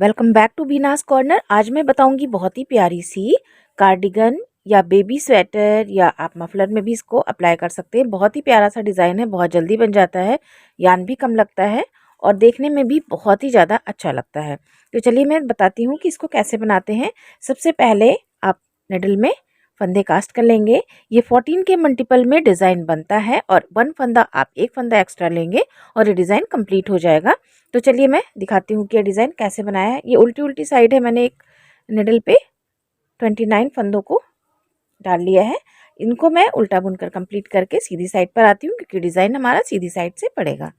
Welcome back to Beena's corner. आज मैं बताऊंगी बहुत ही प्यारी सी कार्डिगन या बेबी स्वेटर या आप मफलर में भी इसको अप्लाई कर सकते हैं। बहुत ही प्यारा सा डिज़ाइन है, बहुत जल्दी बन जाता है, यान भी कम लगता है और देखने में भी बहुत ही ज़्यादा अच्छा लगता है। तो चलिए मैं बताती हूँ कि इसको कैसे बनाते हैं। सबसे पहले आप निडल में फंदे कास्ट कर लेंगे। ये 14 के मल्टीपल में डिज़ाइन बनता है और 1 फंदा आप 1 फंदा एक्स्ट्रा लेंगे और ये डिज़ाइन कंप्लीट हो जाएगा। तो चलिए मैं दिखाती हूँ कि ये डिज़ाइन कैसे बनाया है। ये उल्टी उल्टी साइड है, मैंने एक निडल पे 29 फंदों को डाल लिया है। इनको मैं उल्टा बुनकर कंप्लीट करके सीधी साइड पर आती हूँ क्योंकि डिज़ाइन हमारा सीधी साइड से पड़ेगा।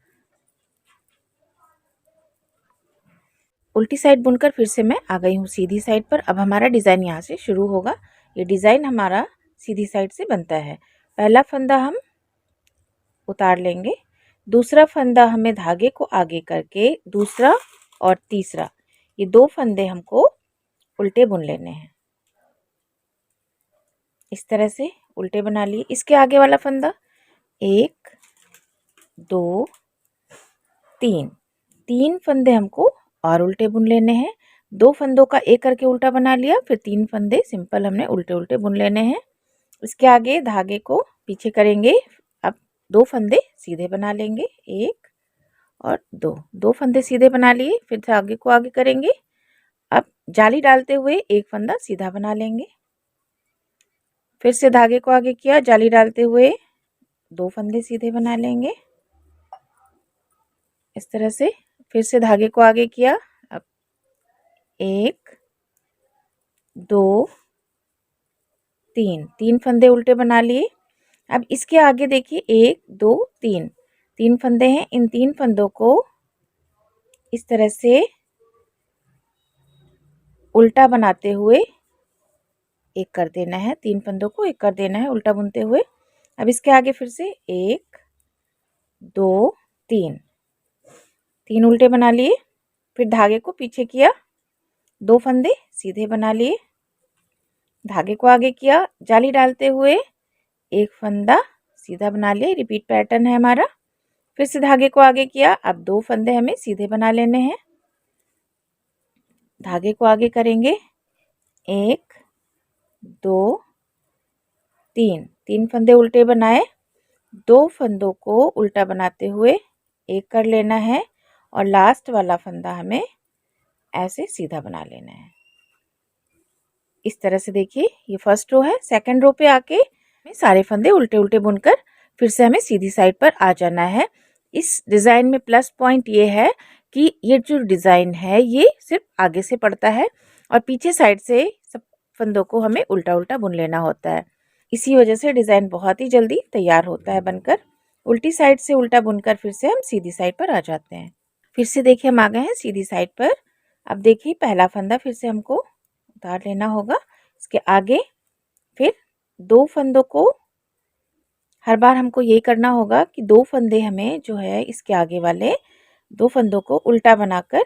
उल्टी साइड बुनकर फिर से मैं आ गई हूँ सीधी साइड पर। अब हमारा डिज़ाइन यहाँ से शुरू होगा। ये डिज़ाइन हमारा सीधी साइड से बनता है। पहला फंदा हम उतार लेंगे, दूसरा फंदा हमें धागे को आगे करके दूसरा और तीसरा ये 2 फंदे हमको उल्टे बुन लेने हैं। इस तरह से उल्टे बना लिए। इसके आगे वाला फंदा 1 2 3 3 फंदे हमको और उल्टे बुन लेने हैं। 2 फंदों का एक करके उल्टा बना लिया, फिर 3 फंदे सिंपल हमने उल्टे उल्टे बुन लेने हैं। इसके आगे धागे को पीछे करेंगे। अब 2 फंदे सीधे बना लेंगे, 1 और 2 फंदे सीधे बना लिए, फिर धागे को आगे करेंगे। अब जाली डालते हुए एक फंदा सीधा बना लेंगे, फिर से धागे को आगे किया, जाली डालते हुए 2 फंदे सीधे बना लेंगे इस तरह से। फिर से धागे को आगे किया, अब 1 2 3 फंदे उल्टे बना लिए। अब इसके आगे देखिए 1 2 3 फंदे हैं। इन 3 फंदों को इस तरह से उल्टा बनाते हुए एक कर देना है। 3 फंदों को एक कर देना है उल्टा बुनते हुए। अब इसके आगे फिर से 1 2 3 उल्टे बना लिए, फिर धागे को पीछे किया, 2 फंदे सीधे बना लिए, धागे को आगे किया, जाली डालते हुए एक फंदा सीधा बना लिए। रिपीट पैटर्न है हमारा। फिर से धागे को आगे किया, अब 2 फंदे हमें सीधे बना लेने हैं। धागे को आगे करेंगे, 1 2 3 फंदे उल्टे बनाए, 2 फंदों को उल्टा बनाते हुए एक कर लेना है और लास्ट वाला फंदा हमें ऐसे सीधा बना लेना है। इस तरह से देखिए ये फर्स्ट रो है। सेकंड रो पे आके सारे फंदे उल्टे उल्टे बुनकर फिर से हमें सीधी साइड पर आ जाना है। इस डिज़ाइन में प्लस पॉइंट ये है कि ये जो डिज़ाइन है ये सिर्फ आगे से पड़ता है और पीछे साइड से सब फंदों को हमें उल्टा उल्टा बुन लेना होता है। इसी वजह से डिज़ाइन बहुत ही जल्दी तैयार होता है बनकर। उल्टी साइड से उल्टा बुनकर फिर से हम सीधी साइड पर आ जाते हैं। फिर से देखिए हम आ गए हैं सीधी साइड पर। अब देखिए पहला फंदा फिर से हमको उतार लेना होगा। इसके आगे फिर 2 फंदों को हर बार हमको यही करना होगा कि 2 फंदे हमें जो है इसके आगे वाले 2 फंदों को उल्टा बनाकर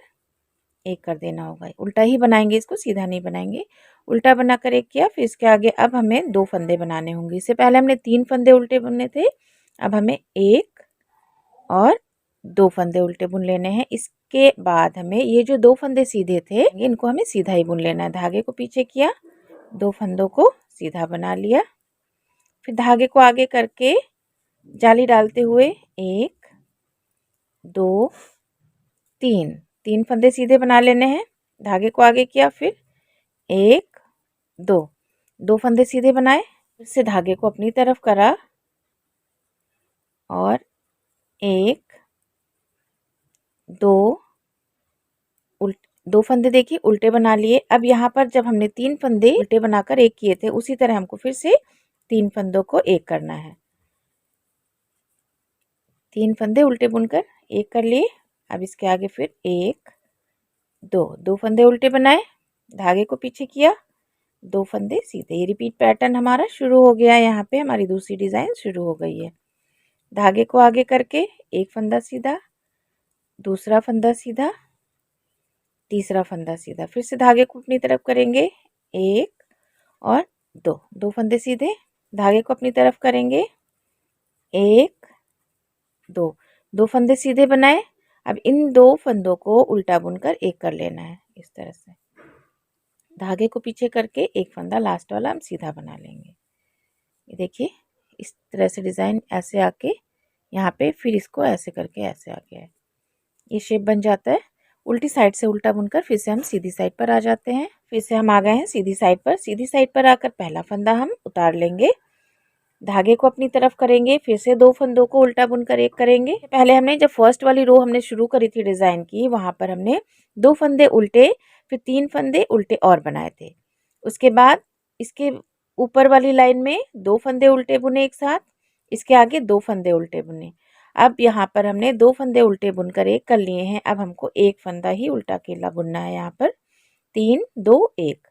एक कर देना होगा। उल्टा ही बनाएंगे, इसको सीधा नहीं बनाएंगे। उल्टा बनाकर एक किया, फिर इसके आगे अब हमें 2 फंदे बनाने होंगे। इससे पहले हमने 3 फंदे उल्टे बुने थे, अब हमें 1 और 2 फंदे उल्टे बुन लेने हैं। इसके बाद हमें ये जो 2 फंदे सीधे थे इनको हमें सीधा ही बुन लेना है। धागे को पीछे किया, 2 फंदों को सीधा बना लिया, फिर धागे को आगे करके जाली डालते हुए 1 2 3 फंदे सीधे बना लेने हैं। धागे को आगे किया, फिर 1 2 फंदे सीधे बनाए, फिर से धागे को अपनी तरफ करा और 1 2 फंदे देखिए उल्टे बना लिए। अब यहाँ पर जब हमने 3 फंदे उल्टे बनाकर एक किए थे उसी तरह हमको फिर से 3 फंदों को एक करना है। 3 फंदे उल्टे बुनकर एक कर लिए। अब इसके आगे फिर 1 2 फंदे उल्टे बनाए, धागे को पीछे किया, 2 फंदे सीधे। ये रिपीट पैटर्न हमारा शुरू हो गया। यहाँ पे हमारी दूसरी डिज़ाइन शुरू हो गई है। धागे को आगे करके एक फंदा सीधा, दूसरा फंदा सीधा, तीसरा फंदा सीधा, फिर से धागे को अपनी तरफ करेंगे, 1 और 2 फंदे सीधे, धागे को अपनी तरफ करेंगे, 1 2 फंदे सीधे बनाए। अब इन 2 फंदों को उल्टा बुनकर एक कर लेना है। इस तरह से धागे को पीछे करके एक फंदा लास्ट वाला हम सीधा बना लेंगे। ये देखिए इस तरह से डिज़ाइन ऐसे आके यहाँ पे, फिर इसको ऐसे करके ऐसे आ गया है, ये शेप बन जाता है। उल्टी साइड से उल्टा बुनकर फिर से हम सीधी साइड पर आ जाते हैं। फिर से हम आ गए हैं सीधी साइड पर। सीधी साइड पर आकर पहला फंदा हम उतार लेंगे, धागे को अपनी तरफ करेंगे, फिर से 2 फंदों को उल्टा बुनकर एक करेंगे। पहले हमने जब फर्स्ट वाली रो हमने शुरू करी थी डिज़ाइन की, वहाँ पर हमने 2 फंदे उल्टे, फिर 3 फंदे उल्टे और बनाए थे। उसके बाद इसके ऊपर वाली लाइन में 2 फंदे उल्टे बुने एक साथ, इसके आगे 2 फंदे उल्टे बुने। अब यहाँ पर हमने 2 फंदे उल्टे बुनकर एक कर लिए हैं। अब हमको एक फंदा ही उल्टा अकेला बुनना है यहाँ पर। 3 2 1,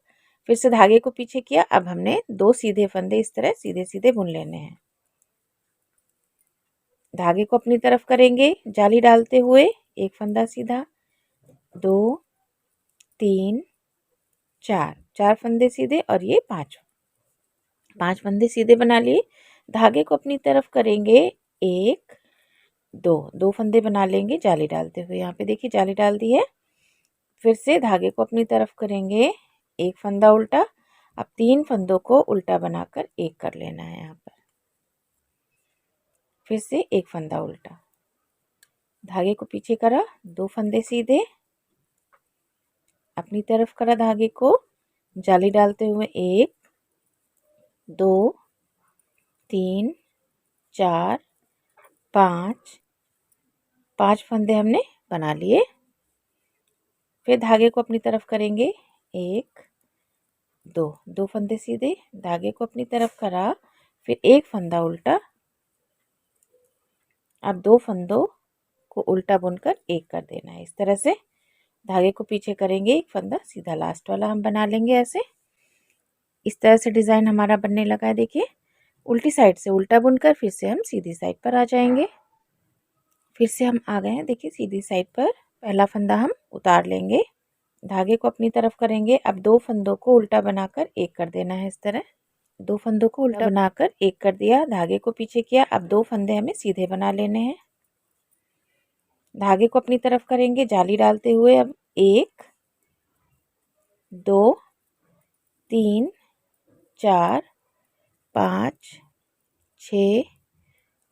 फिर से धागे को पीछे किया। अब हमने 2 सीधे फंदे इस तरह सीधे सीधे बुन लेने हैं। धागे को अपनी तरफ करेंगे, जाली डालते हुए एक फंदा सीधा, 2 3 4, 4 फंदे सीधे और ये 5 फंदे सीधे बना लिए। धागे को अपनी तरफ करेंगे, 1 2 फंदे बना लेंगे जाली डालते हुए। यहाँ पे देखिए जाली डाल दी है। फिर से धागे को अपनी तरफ करेंगे, एक फंदा उल्टा। अब 3 फंदों को उल्टा बनाकर एक कर लेना है। यहाँ पर फिर से एक फंदा उल्टा, धागे को पीछे करा, 2 फंदे सीधे, अपनी तरफ करा धागे को, जाली डालते हुए 1 2 3 4 5 फंदे हमने बना लिए। फिर धागे को अपनी तरफ करेंगे, 1 2 फंदे सीधे, धागे को अपनी तरफ करा, फिर एक फंदा उल्टा। अब 2 फंदों को उल्टा बुनकर एक कर देना है। इस तरह से धागे को पीछे करेंगे, एक फंदा सीधा लास्ट वाला हम बना लेंगे ऐसे। इस तरह से डिज़ाइन हमारा बनने लगा है। देखिए उल्टी साइड से उल्टा बुनकर फिर से हम सीधी साइड पर आ जाएंगे। फिर से हम आ गए हैं, देखिए सीधी साइड पर। पहला फंदा हम उतार लेंगे, धागे को अपनी तरफ करेंगे। अब 2 फंदों को उल्टा बनाकर एक कर देना है। इस तरह 2 फंदों को उल्टा बनाकर एक कर दिया, धागे को पीछे किया। अब 2 फंदे हमें सीधे बना लेने हैं। धागे को अपनी तरफ करेंगे, जाली डालते हुए। अब 1 2 3 4 5 6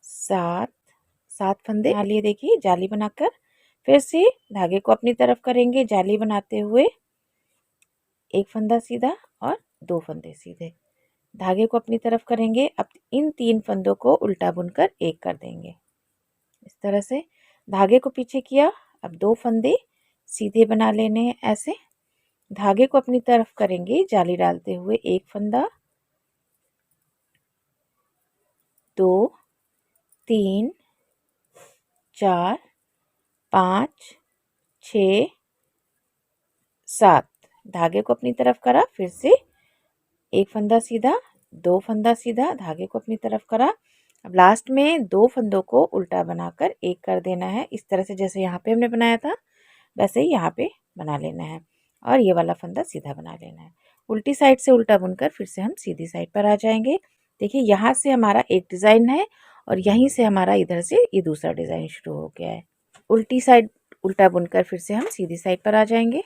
7 फंदे बना लिए। देखिए जाली बनाकर फिर से धागे को अपनी तरफ करेंगे, जाली बनाते हुए एक फंदा सीधा और 2 फंदे सीधे, धागे को अपनी तरफ करेंगे। अब इन 3 फंदों को उल्टा बुनकर एक कर देंगे। इस तरह से धागे को पीछे किया। अब 2 फंदे सीधे बना लेने हैं ऐसे, धागे को अपनी तरफ करेंगे, जाली डालते हुए एक फंदा, 2 3 4 5 6 7, धागे को अपनी तरफ करा, फिर से एक फंदा सीधा, 2 फंदा सीधा, धागे को अपनी तरफ करा। अब लास्ट में 2 फंदों को उल्टा बनाकर एक कर देना है। इस तरह से जैसे यहाँ पे हमने बनाया था वैसे ही यहाँ पे बना लेना है और ये वाला फंदा सीधा बना लेना है। उल्टी साइड से उल्टा बुनकर फिर से हम सीधी साइड पर आ जाएंगे। देखिए यहाँ से हमारा एक डिज़ाइन है और यहीं से हमारा इधर से ये दूसरा डिज़ाइन शुरू हो गया है। उल्टी साइड उल्टा बुनकर फिर से हम सीधी साइड पर आ जाएंगे।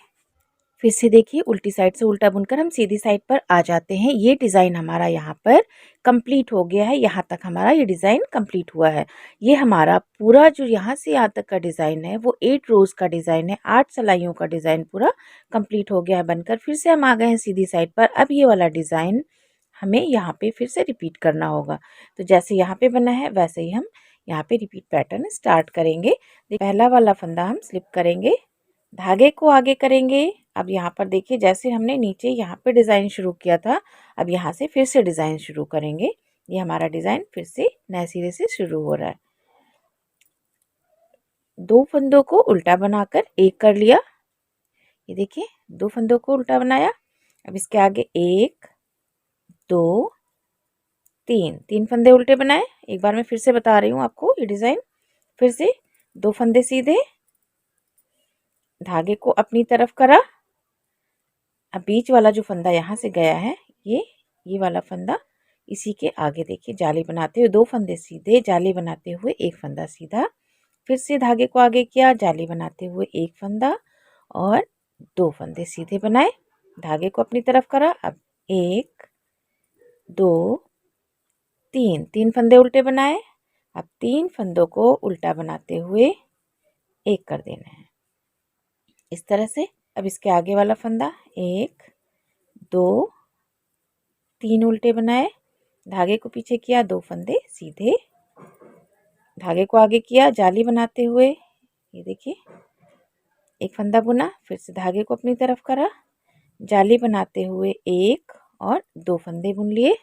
फिर से देखिए उल्टी साइड से उल्टा बुनकर हम सीधी साइड पर आ जाते हैं। ये डिज़ाइन हमारा यहाँ पर कंप्लीट हो गया है। यहाँ तक हमारा ये डिज़ाइन कंप्लीट हुआ है। ये हमारा पूरा जो यहाँ से यहाँ तक का डिज़ाइन है वो 8 रोज़ का डिज़ाइन है, 8 सिलाइयों का डिज़ाइन पूरा कंप्लीट हो गया है बनकर। फिर से हम आ गए हैं सीधी साइड पर। अब ये वाला डिज़ाइन हमें यहाँ पे फिर से रिपीट करना होगा। तो जैसे यहाँ पे बना है वैसे ही हम यहाँ पे रिपीट पैटर्न स्टार्ट करेंगे। पहला वाला फंदा हम स्लिप करेंगे, धागे को आगे करेंगे। अब यहाँ पर देखिए जैसे हमने नीचे यहाँ पे डिज़ाइन शुरू किया था, अब यहाँ से फिर से डिज़ाइन शुरू करेंगे। ये हमारा डिज़ाइन फिर से नए सिरे से शुरू हो रहा है। 2 फंदों को उल्टा बनाकर एक कर लिया। ये देखिए 2 फंदों को उल्टा बनाया। अब इसके आगे 1 2 3 फंदे उल्टे बनाए। एक बार मैं फिर से बता रही हूँ आपको ये डिज़ाइन। फिर से 2 फंदे सीधे, धागे को अपनी तरफ करा। अब बीच वाला जो फंदा यहाँ से गया है ये वाला फंदा इसी के आगे देखिए जाली बनाते हुए 2 फंदे सीधे, जाली बनाते हुए एक फंदा सीधा, फिर से धागे को आगे किया, जाली बनाते हुए एक फंदा और 2 फंदे सीधे बनाए, धागे को अपनी तरफ करा। अब 1 2 3 3 फंदे उल्टे बनाए। अब 3 फंदों को उल्टा बनाते हुए एक कर देना है इस तरह से। अब इसके आगे वाला फंदा 1 2 3 उल्टे बनाए, धागे को पीछे किया, 2 फंदे सीधे, धागे को आगे किया, जाली बनाते हुए ये देखिए एक फंदा बुना, फिर से धागे को अपनी तरफ करा, जाली बनाते हुए 1 और 2 फंदे बुन लिए,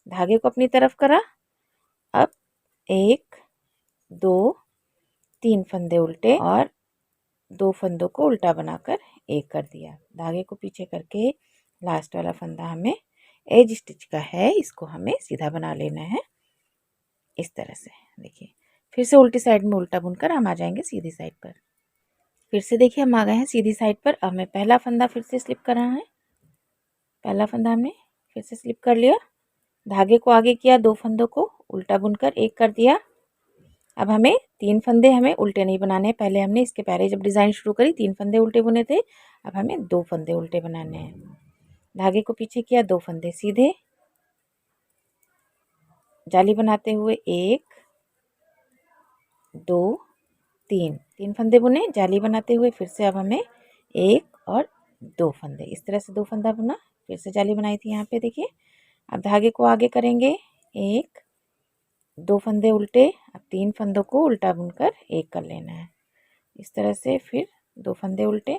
धागे को अपनी तरफ करा। अब 1 2 3 फंदे उल्टे और 2 फंदों को उल्टा बनाकर एक कर दिया। धागे को पीछे करके लास्ट वाला फंदा हमें एज स्टिच का है, इसको हमें सीधा बना लेना है इस तरह से। देखिए फिर से उल्टी साइड में उल्टा बुनकर हम आ जाएंगे सीधी साइड पर। फिर से देखिए हम आ गए हैं सीधी साइड पर। अब हमें पहला फंदा फिर से स्लिप करना है, पहला फंदा हमने फिर से स्लिप कर लिया, धागे को आगे किया, 2 फंदों को उल्टा बुनकर एक कर दिया। अब हमें 3 फंदे हमें उल्टे नहीं बनाने, पहले हमने इसके पहले जब डिज़ाइन शुरू करी 3 फंदे उल्टे बुने थे, अब हमें 2 फंदे उल्टे बनाने हैं। धागे को पीछे किया, 2 फंदे सीधे, जाली बनाते हुए 1 2 3 3 फंदे बुने, जाली बनाते हुए फिर से अब हमें 1 और 2 फंदे, इस तरह से 2 फंदा बुना, फिर से जाली बनाई थी यहाँ पे देखिए। अब धागे को आगे करेंगे, 1 2 फंदे उल्टे, अब 3 फंदों को उल्टा बुनकर एक कर लेना है इस तरह से। फिर 2 फंदे उल्टे,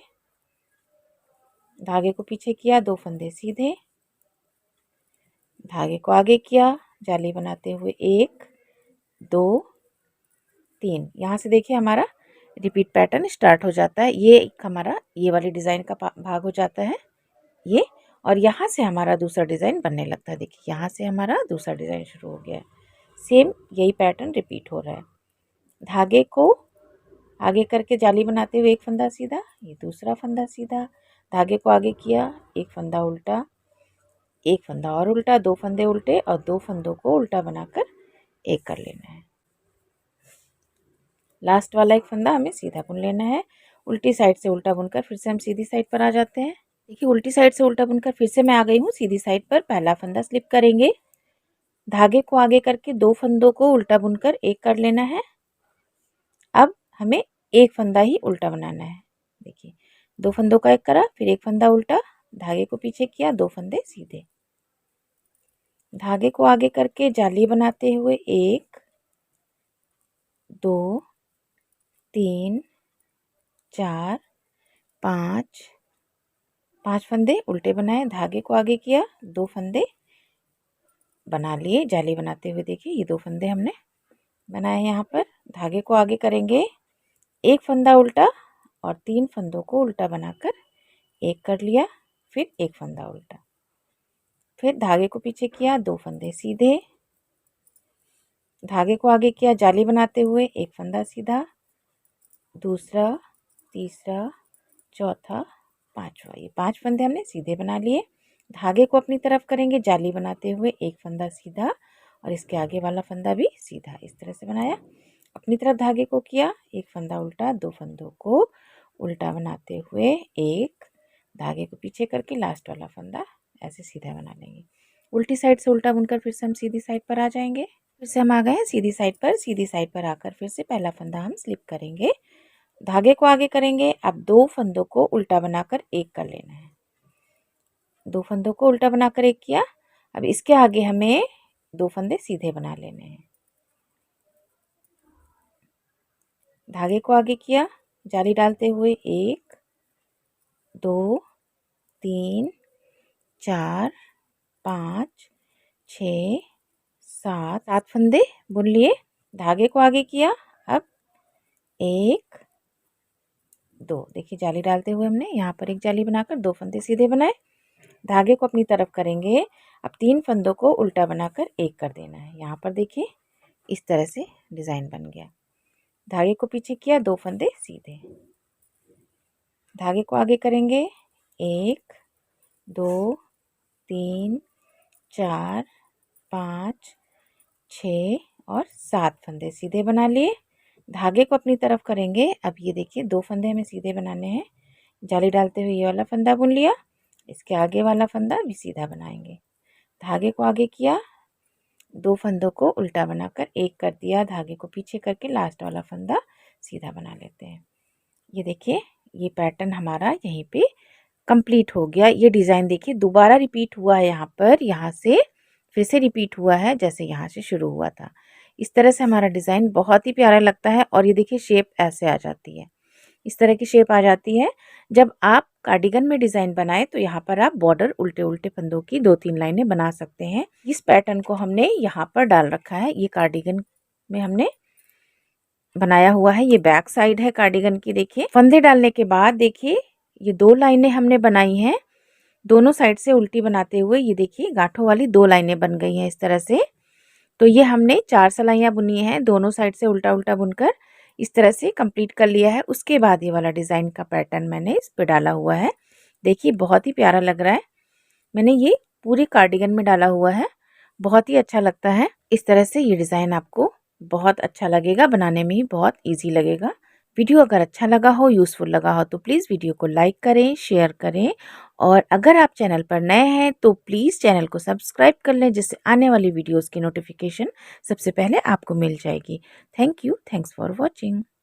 धागे को पीछे किया, 2 फंदे सीधे, धागे को आगे किया, जाली बनाते हुए 1 2 3। यहाँ से देखिए हमारा रिपीट पैटर्न स्टार्ट हो जाता है। ये एक हमारा ये वाली डिज़ाइन का भाग हो जाता है ये, और यहाँ से हमारा दूसरा डिज़ाइन बनने लगता है। देखिए यहाँ से हमारा दूसरा डिज़ाइन शुरू हो गया है, सेम यही पैटर्न रिपीट हो रहा है। धागे को आगे करके जाली बनाते हुए एक फंदा सीधा, ये दूसरा फंदा सीधा, धागे को आगे किया, एक फंदा उल्टा, एक फंदा और उल्टा, 2 फंदे उल्टे और 2 फंदों को उल्टा बनाकर एक कर लेना है। लास्ट वाला एक फंदा हमें सीधा बुन लेना है। उल्टी साइड से उल्टा बुनकर फिर से हम सीधी साइड पर आ जाते हैं। देखिए उल्टी साइड से उल्टा बुनकर फिर से मैं आ गई हूँ सीधी साइड पर। पहला फंदा स्लिप करेंगे, धागे को आगे करके 2 फंदों को उल्टा बुनकर एक कर लेना है। अब हमें एक फंदा ही उल्टा बनाना है। देखिए 2 फंदों का एक करा, फिर एक फंदा उल्टा, धागे को पीछे किया, 2 फंदे सीधे, धागे को आगे करके जाली बनाते हुए 1 2 3 4 5 5 फंदे उल्टे बनाए, धागे को आगे किया, 2 फंदे बना लिए, जाली बनाते हुए देखिए ये 2 फंदे हमने बनाए यहाँ पर। धागे को आगे करेंगे, एक फंदा उल्टा और 3 फंदों को उल्टा बनाकर एक कर लिया, फिर एक फंदा उल्टा, फिर धागे को पीछे किया, 2 फंदे सीधे, धागे को आगे किया, जाली बनाते हुए एक फंदा सीधा, दूसरा, तीसरा, चौथा, पांचवा, ये 5 फंदे हमने सीधे बना लिए। धागे को अपनी तरफ करेंगे, जाली बनाते हुए एक फंदा सीधा और इसके आगे वाला फंदा भी सीधा, इस तरह से बनाया। अपनी तरफ धागे को किया, एक फंदा उल्टा, 2 फंदों को उल्टा बनाते हुए एक, धागे को पीछे करके लास्ट वाला फंदा ऐसे सीधा बना लेंगे। उल्टी साइड से उल्टा बुनकर फिर से हम सीधी साइड पर आ जाएंगे। फिर से हम आ गए हैं सीधी साइड पर। सीधी साइड पर आकर फिर से पहला फंदा हम स्लिप करेंगे, धागे को आगे करेंगे। अब 2 फंदों को उल्टा बनाकर एक कर लेना है, 2 फंदों को उल्टा बनाकर एक किया। अब इसके आगे हमें 2 फंदे सीधे बना लेने हैं, धागे को आगे किया, जाली डालते हुए 1 2 3 4 5 6 7 फंदे बुन लिए, धागे को आगे किया। अब 1 2, देखिए जाली डालते हुए हमने यहाँ पर एक जाली बनाकर 2 फंदे सीधे बनाए, धागे को अपनी तरफ करेंगे। अब 3 फंदों को उल्टा बनाकर एक कर देना है। यहाँ पर देखिए इस तरह से डिज़ाइन बन गया। धागे को पीछे किया, 2 फंदे सीधे, धागे को आगे करेंगे, 1 2 3 4 5 6 और 7 फंदे सीधे बना लिए, धागे को अपनी तरफ करेंगे। अब ये देखिए 2 फंदे हमें सीधे बनाने हैं, जाली डालते हुए ये वाला फंदा बुन लिया। इसके आगे वाला फंदा भी सीधा बनाएंगे। धागे को आगे किया, 2 फंदों को उल्टा बनाकर एक कर दिया, धागे को पीछे करके लास्ट वाला फंदा सीधा बना लेते हैं। ये देखिए, ये पैटर्न हमारा यहीं पे कंप्लीट हो गया। ये डिज़ाइन देखिए दोबारा रिपीट हुआ है, यहाँ पर, यहाँ से फिर से रिपीट हुआ है जैसे यहाँ से शुरू हुआ था। इस तरह से हमारा डिज़ाइन बहुत ही प्यारा लगता है। और ये देखिए शेप ऐसे आ जाती है, इस तरह की शेप आ जाती है। जब आप कार्डिगन में डिज़ाइन बनाए तो यहाँ पर आप बॉर्डर उल्टे उल्टे फंदों की 2-3 लाइनें बना सकते हैं। इस पैटर्न को हमने यहाँ पर डाल रखा है, ये कार्डिगन में हमने बनाया हुआ है। ये बैक साइड है कार्डिगन की। देखिए फंदे डालने के बाद देखिए ये 2 लाइनें हमने बनाई हैं, दोनों साइड से उल्टी बनाते हुए। ये देखिए गांठों वाली 2 लाइनें बन गई हैं इस तरह से। तो ये हमने 4 सिलाइयाँ बुनी हैं, दोनों साइड से उल्टा उल्टा बुनकर इस तरह से कंप्लीट कर लिया है। उसके बाद ये वाला डिज़ाइन का पैटर्न मैंने इस पे डाला हुआ है। देखिए बहुत ही प्यारा लग रहा है। मैंने ये पूरे कार्डिगन में डाला हुआ है, बहुत ही अच्छा लगता है। इस तरह से ये डिज़ाइन आपको बहुत अच्छा लगेगा, बनाने में ही बहुत ईजी लगेगा। वीडियो अगर अच्छा लगा हो, यूज़फुल लगा हो तो प्लीज़ वीडियो को लाइक करें, शेयर करें। और अगर आप चैनल पर नए हैं तो प्लीज़ चैनल को सब्सक्राइब कर लें, जिससे आने वाली वीडियोज़ की नोटिफिकेशन सबसे पहले आपको मिल जाएगी। Thank you, thanks for watching.